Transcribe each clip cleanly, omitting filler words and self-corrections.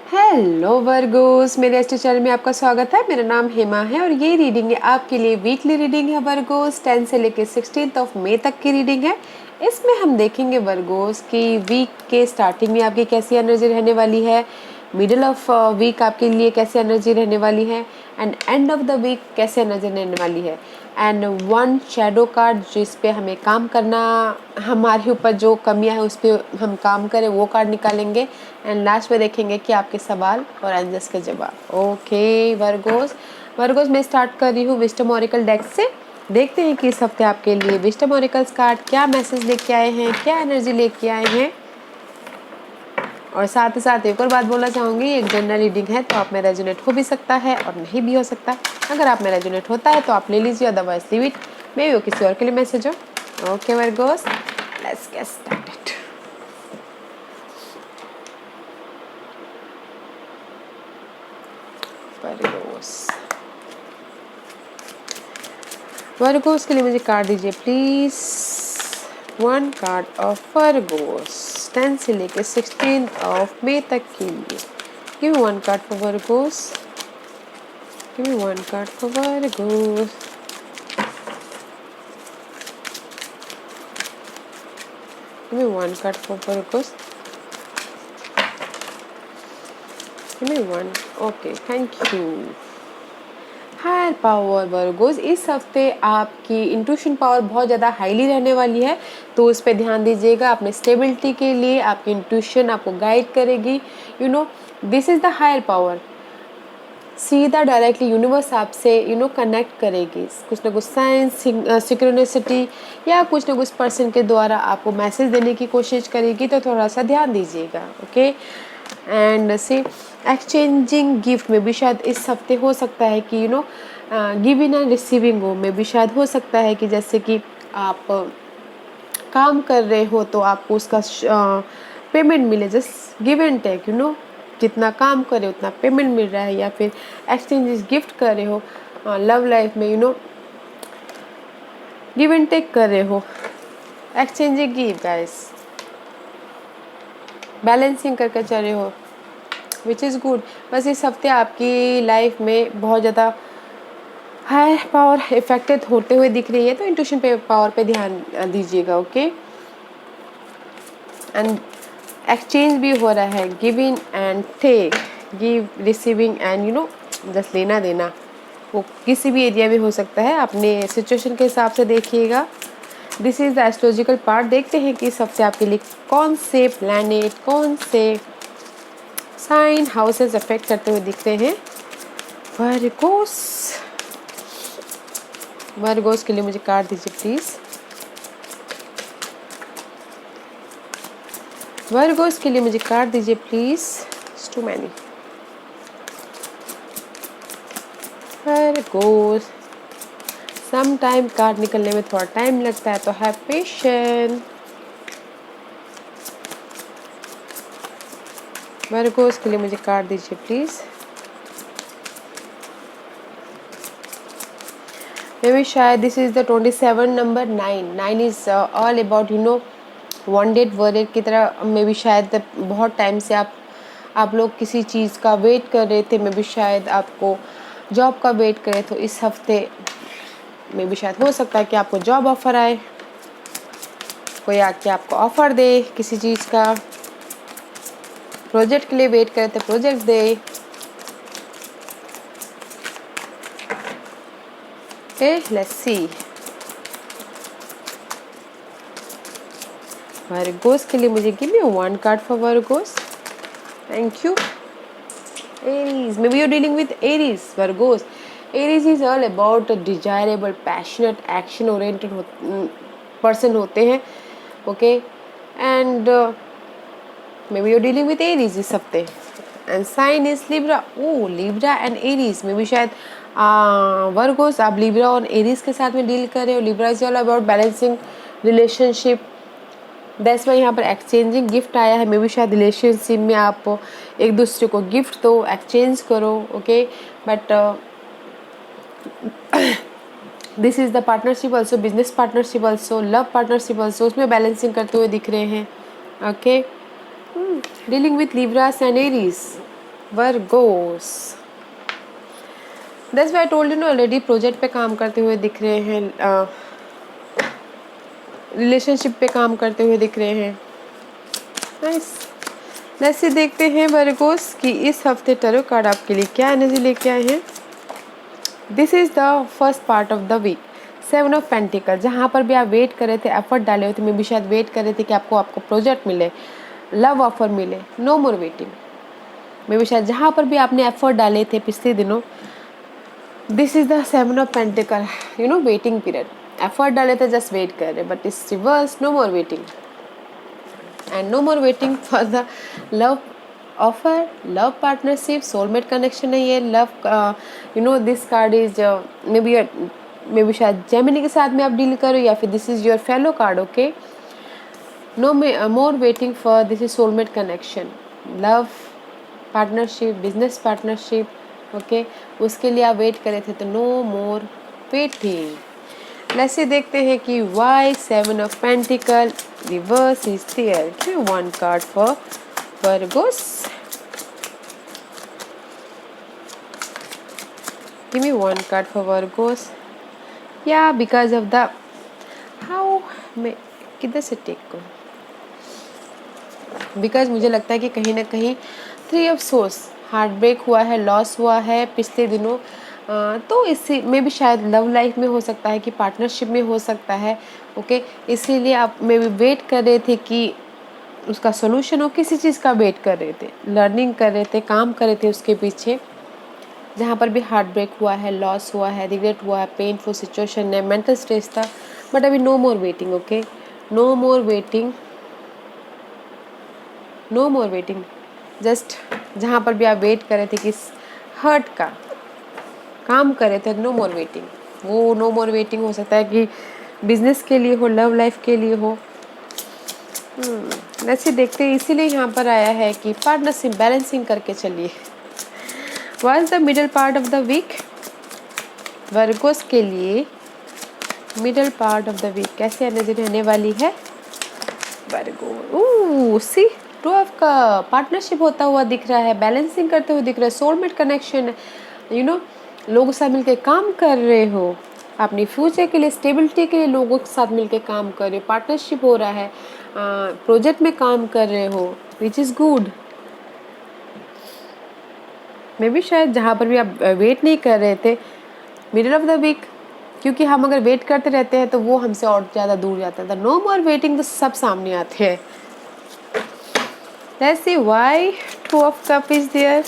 Hello Virgo's, मेरे astro channel में आपका स्वागत है। मेरा नाम हेमा है और ये रीडिंग है आपके लिए वीकली रीडिंग है वर्गोस। 10 से लेकर 16 ऑफ मई तक की रीडिंग है। इसमें हम देखेंगे वर्गोस कि वीक के स्टार्टिंग में आपकी कैसी एनर्जी रहने वाली है, मिडिल ऑफ वीक आपके लिए कैसी एनर्जी रहने वाली है and end of the week कैसे एनर्जी रहने वाली है। एंड वन शैडो कार्ड जिस पे हमें काम करना, हमारे ऊपर जो कमियां है उस पर हम काम करें, वो कार्ड निकालेंगे एंड लास्ट में देखेंगे कि आपके सवाल और एंजल्स के जवाब। ओके वर्गोस मैं स्टार्ट कर रही हूँ विस्डम ऑरेकल डेक से। देखते हैं कि इस हफ्ते आपके लिए विस्डम ऑरेकल्स कार्ड क्या मैसेज लेके आए हैं, क्या एनर्जी लेके आए हैं। और साथ ही साथ एक और बात बोलना चाहूँगी, एक जनरल रीडिंग है तो आप में रेजोनेट हो भी सकता है और नहीं भी हो सकता। अगर आप में रेजोनेट होता है तो आप ले लीजिए, अदरवाइज लीव इट, मे वो किसी और के लिए मैसेज हो। Okay Virgos, let's get started. Virgos के लिए मुझे कार्ड दीजिए please. One card of Virgos 10 से लेकर 16 ऑफ मई तक के लिए। Give me one card for Virgos. Give me one card for Virgos. Give me one card for Virgos. Give me one. Okay, thank you. Higher power Virgos, इस हफ्ते आपकी intuition power बहुत ज़्यादा highly रहने वाली है, तो उस पर ध्यान दीजिएगा। अपने स्टेबिलिटी के लिए आपकी इंट्यूशन आपको गाइड करेगी। This is the higher power. सीधा डायरेक्टली यूनिवर्स आपसे कनेक्ट करेगी। कुछ ना कुछ साइंस, सिक्रोनिसिटी या कुछ ना कुछ पर्सन के द्वारा आपको मैसेज देने की कोशिश करेगी, तो थोड़ा सा ध्यान दीजिएगा। ओके, एंड से एक्सचेंजिंग गिफ्ट में भी शायद इस हफ्ते हो सकता है कि गिविंग एंड रिसीविंग में भी शायद हो सकता है कि जैसे कि आप काम कर रहे हो तो आपको उसका पेमेंट मिले। जस्ट गिव एंड टेक, जितना काम करे उतना पेमेंट मिल रहा है, या फिर एक्सचेंज गिफ्ट कर रहे हो। लव लाइफ में गिव एंड टेक कर रहे हो, एक्सचेंजिंग गिव गाइस, बैलेंसिंग करके चल रहे हो, विच इज़ गुड। बस इस हफ्ते आपकी लाइफ में बहुत ज़्यादा हाई पावर इफेक्टेड होते हुए दिख रही है, तो इंट्यूशन पे पावर पे ध्यान दीजिएगा। ओके, एंड एक्सचेंज भी हो रहा है, giving and take, give receiving and just लेना देना। वो किसी भी एरिया में हो सकता है, अपने सिचुएशन के हिसाब से देखिएगा। This is the astrological part. देखते हैं कि इस हफ्ते आपके लिए कौन से प्लैनेट, कौन से साइन, हाउसेस अफेक्ट करते हुए दिख रहे हैं। वर्गोस के लिए मुझे कार्ड दीजिए प्लीज। वर्गोस के लिए मुझे कार्ड दीजिए please. Too many. Virgos, some time card निकलने में थोड़ा टाइम लगता है, तो हैव पेशेंस। वर्गोस के लिए मुझे कार्ड दीजिए प्लीज। Maybe शायद this is the 27 number 9 is all about wanted worded की तरह। मे बी शायद बहुत टाइम से आप लोग किसी चीज़ का वेट कर रहे थे। मे बी शायद आपको जॉब का वेट करे, तो इस हफ्ते मे बी शायद हो सकता है कि आपको जॉब ऑफर आए, कोई आके आपको ऑफर दे किसी चीज़ का। प्रोजेक्ट के लिए वेट करे थे, प्रोजेक्ट दे। Okay, let's see. वर्गोस के लिए मुझे give me one card for Virgos. Thank you. Aries, may be you dealing with Aries Virgos. Aries is all about desirable, passionate, action oriented person होते हैं। Okay, and may be you dealing with Aries इस हफ्ते। And sign is Libra. Oh, Libra and Aries, may B शायद Virgos आप Libra और Aries के साथ में डील कर रहे हो। Libra is all about balancing relationship. That's why यहाँ पर एक्सचेंजिंग गिफ्ट आया है। मे बी शायद रिलेशनशिप में आप एक दूसरे को गिफ्ट दो, एक्सचेंज करो। Okay, but this is the partnership also, business partnership also, love partnership also, उसमें बैलेंसिंग करते हुए दिख रहे हैं। Okay, dealing with Libras and Aries. Virgo's, that's why I told you know already, project पे काम करते हुए दिख रहे हैं, रिलेशनशिप पे काम करते हुए दिख रहे हैं। नाइस। जैसे देखते हैं वर्गोस कि इस हफ्ते टैरो कार्ड आपके लिए क्या एनर्जी लेके आए हैं। This is the first part of the week, 7 of pentacle. जहाँ पर भी आप वेट कर रहे थे, एफर्ट डाले हुए थे, मैं भी शायद वेट कर रहे थे कि आपको प्रोजेक्ट मिले, लव ऑफर मिले, नो मोर वेटिंग। मैं भी शायद जहाँ पर भी आपने एफर्ट डाले थे पिछले दिनों, this is the 7 of pentacle, you know waiting period. Effort डाले थे, जस्ट वेट कर रहे, but it's reverse, no more waiting and no more waiting for the love offer, love partnership, soulmate connection है ये। Love, you know this card is maybe B शायद Gemini के साथ में आप डील करो, या फिर this is your fellow card. Okay, no more waiting for, this is soulmate connection, love partnership, business partnership. Okay, उसके लिए आप वेट करे थे, तो नो मोर वेटिंग। ऐसे देखते हैं कि why 7 of pentacle reverse is there. Give me one card for Virgos. Give me one card for Virgos. Yeah, because of the how मैं किधर से टेक करूँ, बिकॉज मुझे लगता है कि कहीं ना कहीं 3 ऑफ सोर्स, हार्ट ब्रेक हुआ है, लॉस हुआ है पिछले दिनों। तो इससे में भी शायद लव लाइफ में हो सकता है कि पार्टनरशिप में हो सकता है। ओके, इसीलिए आप मे भी वेट कर रहे थे कि उसका सोल्यूशन हो, किसी चीज़ का वेट कर रहे थे, लर्निंग कर रहे थे, काम कर रहे थे उसके पीछे। जहाँ पर भी हार्ट ब्रेक हुआ है, लॉस हुआ है, रिग्रेट हुआ है, पेनफुल सिचुएशन है, मेंटल स्ट्रेस था, बट अभी no more waiting. Okay, no more waiting, no more waiting. Just जहाँ पर भी आप वेट कर रहे थे कि हर्ट का काम कर रहे थे, नो मोर वेटिंग। वो नो मोर वेटिंग हो सकता है कि बिजनेस के लिए हो, लव लाइफ के लिए हो। वैसे देखते हैं, इसीलिए यहाँ पर आया है कि पार्टनरशिप बैलेंसिंग करके चलिए। What is the middle part of the week Virgos के लिए? Middle part of the week कैसे एनर्जी रहने वाली है वर्गो? सी, 2 का पार्टनरशिप होता हुआ दिख रहा है, बैलेंसिंग करते हुए दिख रहा है, सोलमेट कनेक्शन, यू नो लोगों के साथ मिलकर काम कर रहे हो, अपनी फ्यूचर के लिए, स्टेबिलिटी के लिए लोगों के साथ मिलकर काम कर रहे हो, पार्टनरशिप हो रहा है, प्रोजेक्ट में काम कर रहे हो, विच इज़ गुड। मे भी शायद जहाँ पर भी आप वेट नहीं कर रहे थे मिडिल ऑफ द वीक, क्योंकि हम अगर वेट करते रहते हैं तो वो हमसे और ज़्यादा दूर जाता है। नो मोर वेटिंग तो सब सामने आते हैं। Let's see why 2 of cup is there.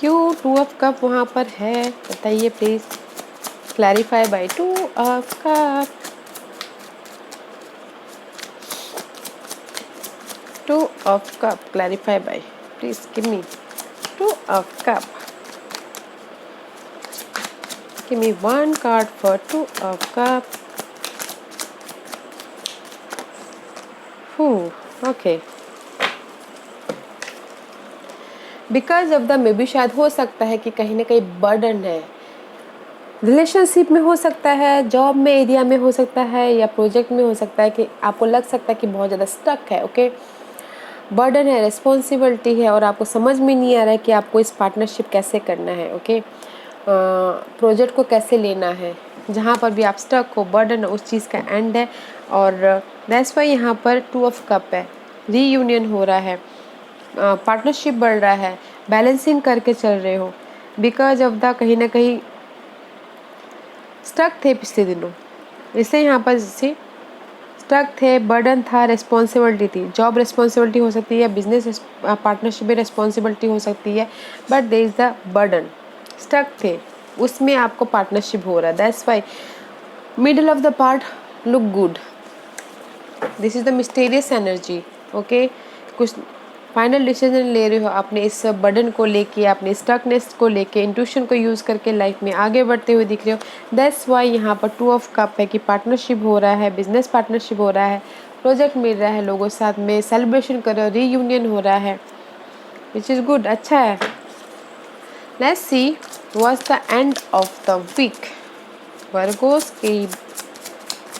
क्यों 2 ऑफ कप वहाँ पर है, बताइए please, clarify by 2 of cup. 2 of cup, clarify by, please give me 2 of cup. Give me one card for 2 of cup. Okay. Because of the, मे भी शायद हो सकता है कि कहीं ना कहीं बर्डन है, रिलेशनशिप में हो सकता है, जॉब में एरिया में हो सकता है, या प्रोजेक्ट में हो सकता है कि आपको लग सकता है कि बहुत ज़्यादा स्टक है। ओके, बर्डन है, रिस्पॉन्सिबिलिटी है, और आपको समझ में नहीं आ रहा है कि आपको इस पार्टनरशिप कैसे करना है। ओके, प्रोजेक्ट को कैसे लेना है। जहाँ पर भी आप स्टक हो, बर्डन उस चीज़ का एंड है, और दैट्स वाई यहाँ पर 2 ऑफ कप है, रीयूनियन हो रहा है, पार्टनरशिप बढ़ रहा है, बैलेंसिंग करके चल रहे हो। बिकॉज ऑफ द, कहीं ना कहीं स्टक थे पिछले दिनों, इसलिए यहाँ पर से स्टक थे, बर्डन था, रिस्पॉन्सिबिलिटी थी, जॉब रिस्पॉन्सिबिलिटी हो सकती है, बिजनेस पार्टनरशिप में रिस्पॉन्सिबिलिटी हो सकती है, but there is the burden, stuck थे उसमें, आपको पार्टनरशिप हो रहा है। That's why middle of the part look good. This is the mysterious energy. Okay, कुछ फाइनल डिसीजन ले रहे हो अपने इस बर्डन को लेके, अपने स्टकनेस को लेके, इंट्यूशन को यूज़ करके लाइफ में आगे बढ़ते हुए दिख रहे हो। दैट्स वाई यहाँ पर 2 ऑफ कप है कि पार्टनरशिप हो रहा है, बिजनेस पार्टनरशिप हो रहा है, प्रोजेक्ट मिल रहा है, लोगों के साथ में सेलिब्रेशन कर रहे हो, रीयूनियन हो रहा है, विच इज़ गुड, अच्छा है। Let's see what's the end of the week Virgos की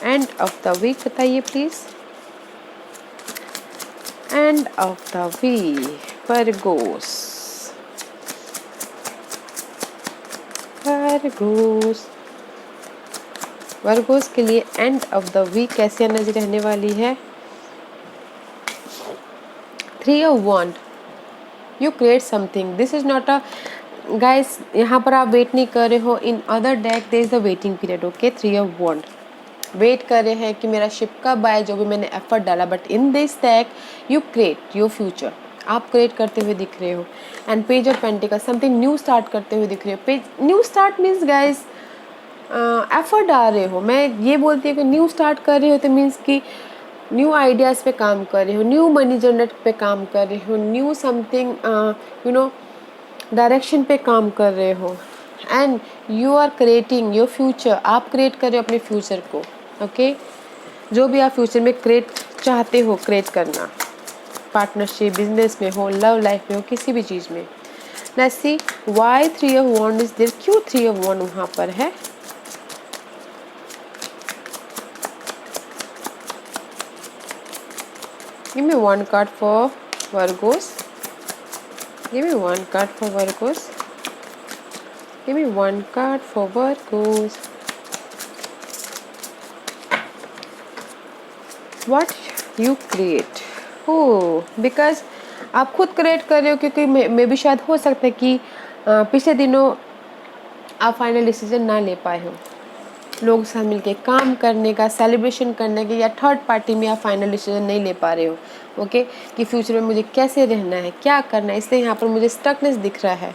एंड ऑफ द वीक बताइए प्लीज। End of the week Virgos. Virgos के लिए एंड ऑफ द वीक कैसी एनर्जी रहने वाली है? 3 of wand, you create something, this is not a guys, यहाँ पर आप वेट नहीं कर रहे हो। In other deck there is the waiting period, okay. 3 of wand, wait कर रहे हैं कि मेरा शिप कब आए, जो भी मैंने एफर्ट डाला। But in this deck you create your future, आप क्रिएट करते हुए दिख रहे हो। And page of pentacles, something new start करते हुए दिख रहे हो। Page new start means guys effort डाल रहे हो। मैं ये बोलती हूँ कि न्यू स्टार्ट कर रहे हो तो मीन्स कि न्यू आइडियाज़ पे काम कर रहे हो, न्यू मनी जनरेट पे काम कर रहे हो, new something you know direction पे काम कर रहे हो। And you are creating your future, आप क्रिएट कर रहे हो अपने फ्यूचर को, ओके। जो भी आप फ्यूचर में क्रिएट चाहते हो क्रिएट करना, पार्टनरशिप, बिजनेस में हो, लव लाइफ में हो, किसी भी चीज़ में। Let's see why 3 of wand is there, क्यों 3 of wand वहाँ पर है। Give me one card for Virgos. Give me one card for Virgos. Give me one card for Virgos. What you create? Oh, because आप खुद create कर रहे हो, क्योंकि मे भी शायद हो सकता है कि पिछले दिनों आप फाइनल डिसीजन ना ले पाए हो, लोगों के साथ मिलके काम करने का, सेलिब्रेशन करने के, या थर्ड पार्टी में आप फाइनल डिसीजन नहीं ले पा रहे हो, ओके, कि फ्यूचर में मुझे कैसे रहना है, क्या करना है। इसलिए यहाँ पर मुझे स्टकनेस दिख रहा है,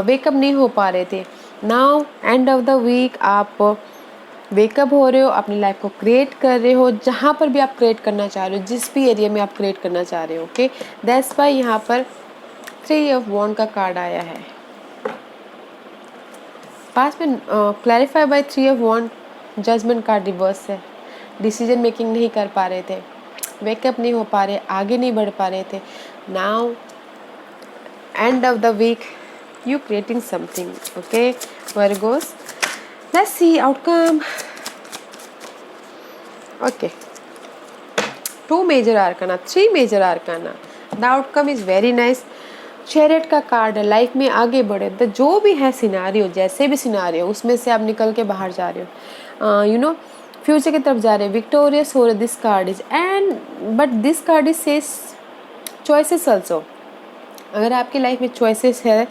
वेकअप नहीं हो पा रहे थे। Now end of the week आप वेकअप हो रहे हो, अपनी लाइफ को क्रिएट कर रहे हो, जहाँ पर भी आप क्रिएट करना चाह रहे हो, जिस भी एरिया में आप क्रिएट करना चाह रहे हो, ओके। दैट्स वाई यहाँ पर 3 of wand का कार्ड आया है। पास में clarify by 3 of wand, judgement card reverse है। डिसीजन मेकिंग नहीं कर पा रहे थे, वेकअप नहीं हो पा रहे, आगे नहीं बढ़ पा रहे थे। Now end of the week you creating something, okay Virgos. Let's see outcome, okay. 2 major arcana, 3 major arcana, the outcome is very nice. Chariot का कार्ड है, लाइफ में आगे बढ़े, तो जो भी है सिनारियो, जैसे भी सिनारियो, उसमें से आप निकल के बाहर जा रहे हो, यू नो फ्यूचर की तरफ जा रहे हो, विक्टोरियस हो रहे। This card is and but this card is says choices also. अगर आपकी लाइफ में चॉइसेस है,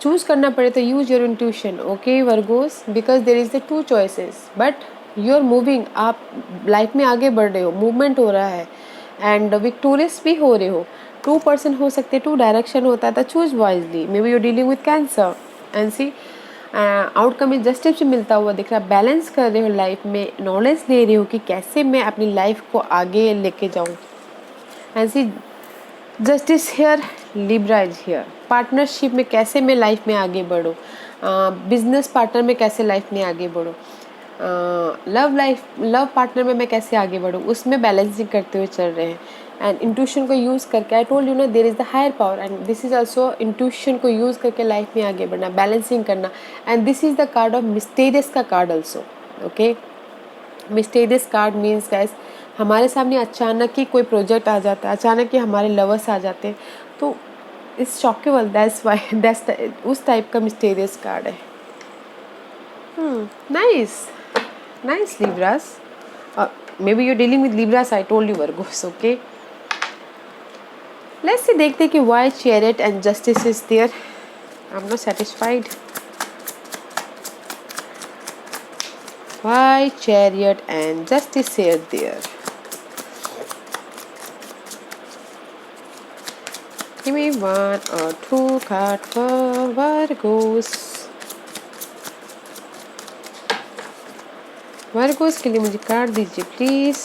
चूज करना पड़े, तो use your intuition, okay Virgos, because there is the 2 choices, but you are moving, आप लाइफ में आगे बढ़ रहे हो, मूवमेंट हो रहा है, एंड विक्टोरियस भी हो रहे हो। 2 person हो सकते, 2 डायरेक्शन होता है, तो choose wisely. May be you dealing with Cancer and see outcome में जस्टिस भी मिलता हुआ दिख रहा है। बैलेंस कर रहे हो लाइफ में, नॉलेज ले रहे हो कि कैसे मैं अपनी लाइफ को आगे लेके जाऊँ। And see justice here, Libra is here. Partnership में कैसे मैं लाइफ में आगे बढ़ूँ, बिजनेस पार्टनर में कैसे लाइफ में आगे बढ़ूँ, लव पार्टनर में मैं कैसे आगे बढ़ूँ, उसमें बैलेंसिंग करते हुए चल रहे हैं। एंड इंट्यूशन को यूज़ करके, आई टोल्ड यू ना, there is the higher power, and this is also intuition को यूज़ करके लाइफ में आगे बढ़ना, बैलेंसिंग करना। And this is the card of mysterious का card also, okay. Mysterious card means guys, हमारे सामने अचानक ही कोई प्रोजेक्ट आ जाता है, अचानक ही हमारे लवर्स आ जाते हैं, तो इस शॉकेबल, दैट्स वाई दैट्स उस टाइप का मिस्टीरियस कार्ड है। Nice nice Libras, maybe you're dealing with Libras, I told you Virgos, okay. Let's see, देखते कि why Chariot and Justice is there. I'm not satisfied. Why Chariot and Justice are there? Give me 1 or 2 card for Virgos. Virgo's के लिए मुझे card दीजिए please.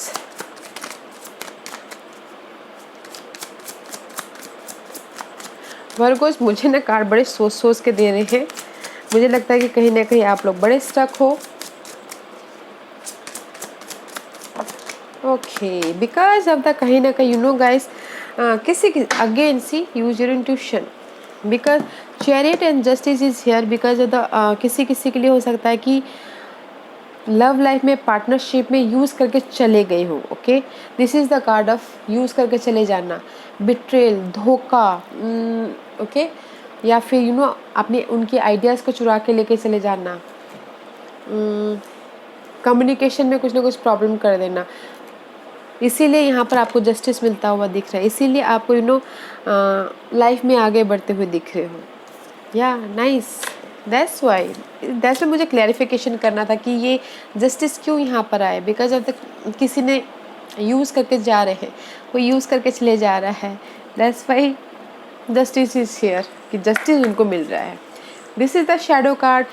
Virgo's, मुझे ना card बड़े सोच के दे रहे हैं। मुझे लगता है कि कहीं ना कहीं आप लोग बड़े स्टक हो, ओके, बिकॉज ऑफ द कहीं ना कहीं यू नो गाइस, किसी again see use your intuition, because chariot and justice is here because of the किसी के लिए हो सकता है कि लव लाइफ में, पार्टनरशिप में यूज़ करके चले गए हो। ओके, this is the card of use करके चले जाना, बिट्रेल, धोखा। ओके, या फिर अपने उनके आइडियाज़ को चुरा के लेके चले जाना, कम्युनिकेशन में कुछ ना कुछ प्रॉब्लम कर देना। इसीलिए यहाँ पर आपको जस्टिस मिलता हुआ दिख रहा है, इसीलिए आपको लाइफ में आगे बढ़ते हुए दिख रहे हो। या नाइस, दैट्स वाई मुझे क्लैरिफिकेशन करना था कि ये जस्टिस क्यों यहाँ पर आए, बिकॉज अब तक किसी ने यूज़ करके जा रहे हैं, कोई यूज़ करके चले जा रहा है, that's Y justice is here, कि जस्टिस उनको मिल रहा है। This is the shadow card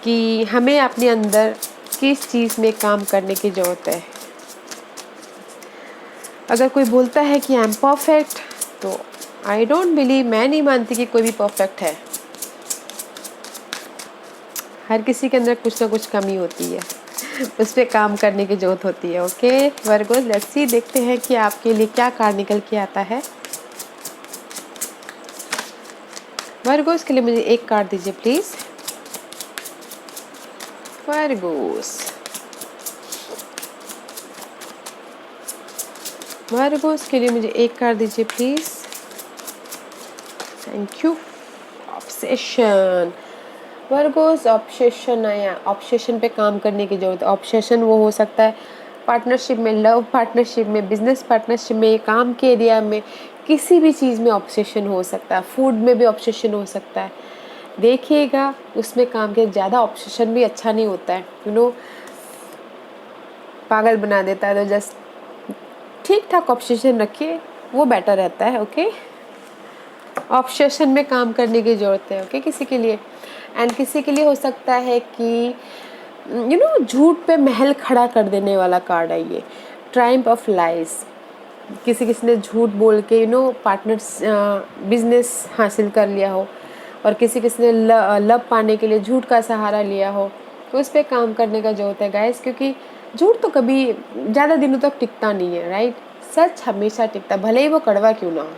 कि हमें अपने अंदर किस चीज़ में काम करने की ज़रूरत है। अगर कोई बोलता है कि आई एम परफेक्ट, तो आई डोंट बिलीव, मैं नहीं मानती कि कोई भी परफेक्ट है। हर किसी के अंदर कुछ ना कुछ कमी होती है, उस पर काम करने की ज़रूरत होती है। ओके वर्गोस, लेट्स सी, देखते हैं कि आपके लिए क्या कार्ड निकल के आता है। वर्गोस के लिए मुझे एक कार्ड दीजिए प्लीज़। वर्गोस के लिए मुझे एक कार्ड दीजिए please. Thank you. Obsession, Virgo's obsession आया, ऑब्सेशन पे काम करने की जरूरत है। ऑब्सेशन वो हो सकता है पार्टनरशिप में, लव पार्टनरशिप में, बिजनेस पार्टनरशिप में, काम के एरिया में, किसी भी चीज़ में ऑब्सेशन हो सकता है। फूड में भी ऑब्सेशन हो सकता है, देखिएगा उसमें काम के। ज़्यादा ऑब्सेशन भी अच्छा नहीं होता है, पागल बना देता है। तो जस्ट ठीक ठाक ऑब्सेशन रखिए, वो बेटर रहता है। ओके, ऑब्सेशन में काम करने की ज़रूरत है। ओके, किसी के लिए, एंड किसी के लिए हो सकता है कि झूठ पे महल खड़ा कर देने वाला कार्ड है ये, ट्रायम्फ ऑफ लाइज। किसी ने झूठ बोल के पार्टनर्स बिजनेस हासिल कर लिया हो, और किसी ने लव पाने के लिए झूठ का सहारा लिया हो, तो उस पर काम करने का ज़रूरत है गाइस, क्योंकि झूठ तो कभी ज़्यादा दिनों तक टिकता नहीं है, राइट। सच हमेशा टिकता, भले ही वो कड़वा क्यों ना हो।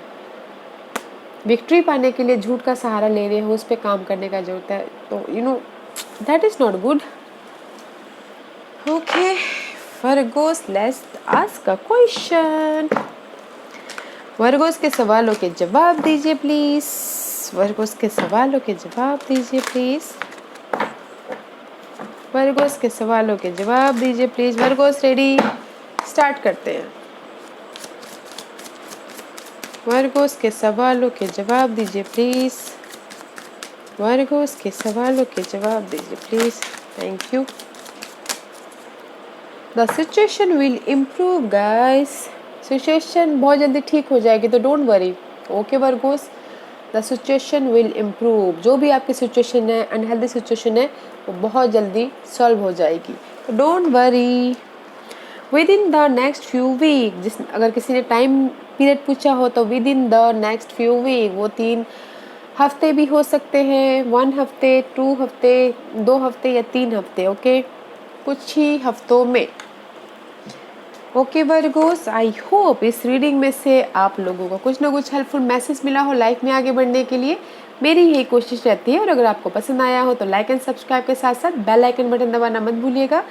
विक्ट्री पाने के लिए झूठ का सहारा ले रहे हो, उस पर काम करने का ज़रूरत है। तो that is not good. Okay Virgos, let's ask a question. Virgo's के सवालों के जवाब दीजिए प्लीज। वर्गोस के सवालों के जवाब दीजिए प्लीज। वर्गोस के सवालों के जवाब दीजिए प्लीज। वर्गोस रेडी, स्टार्ट करते हैं। वर्गोस के सवालों के जवाब दीजिए प्लीज। वर्गोस के सवालों के जवाब दीजिए please. Thank you. The situation will improve guys, situation बहुत जल्दी ठीक हो जाएगी, तो don't worry. Okay Virgo's, the situation will improve. जो भी आपकी सिचुएशन है, अनहेल्दी सिचुएशन है, वो बहुत जल्दी सॉल्व हो जाएगी, तो don't worry. Within the next few week, अगर किसी ने टाइम पीरियड पूछा हो, तो within the next few week, वो 3 हफ्ते भी हो सकते हैं, 1 हफ्ते, 2 हफ्ते, 2 हफ्ते या 3 हफ्ते। ओके, कुछ ही हफ्तों में। ओके वर्गोस, आई होप इस रीडिंग में से आप लोगों को कुछ ना कुछ हेल्पफुल मैसेज मिला हो लाइफ में आगे बढ़ने के लिए। मेरी यही कोशिश रहती है, और अगर आपको पसंद आया हो तो लाइक एंड सब्सक्राइब के साथ साथ बेल आइकन बटन दबाना मत भूलिएगा,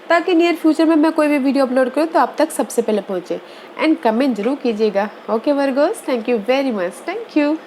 ताकि नियर फ्यूचर में मैं कोई भी वीडियो अपलोड करूँ तो आप तक सबसे पहले पहुँचे। एंड कमेंट जरूर कीजिएगा। Okay Virgo's, thank you very much, thank you.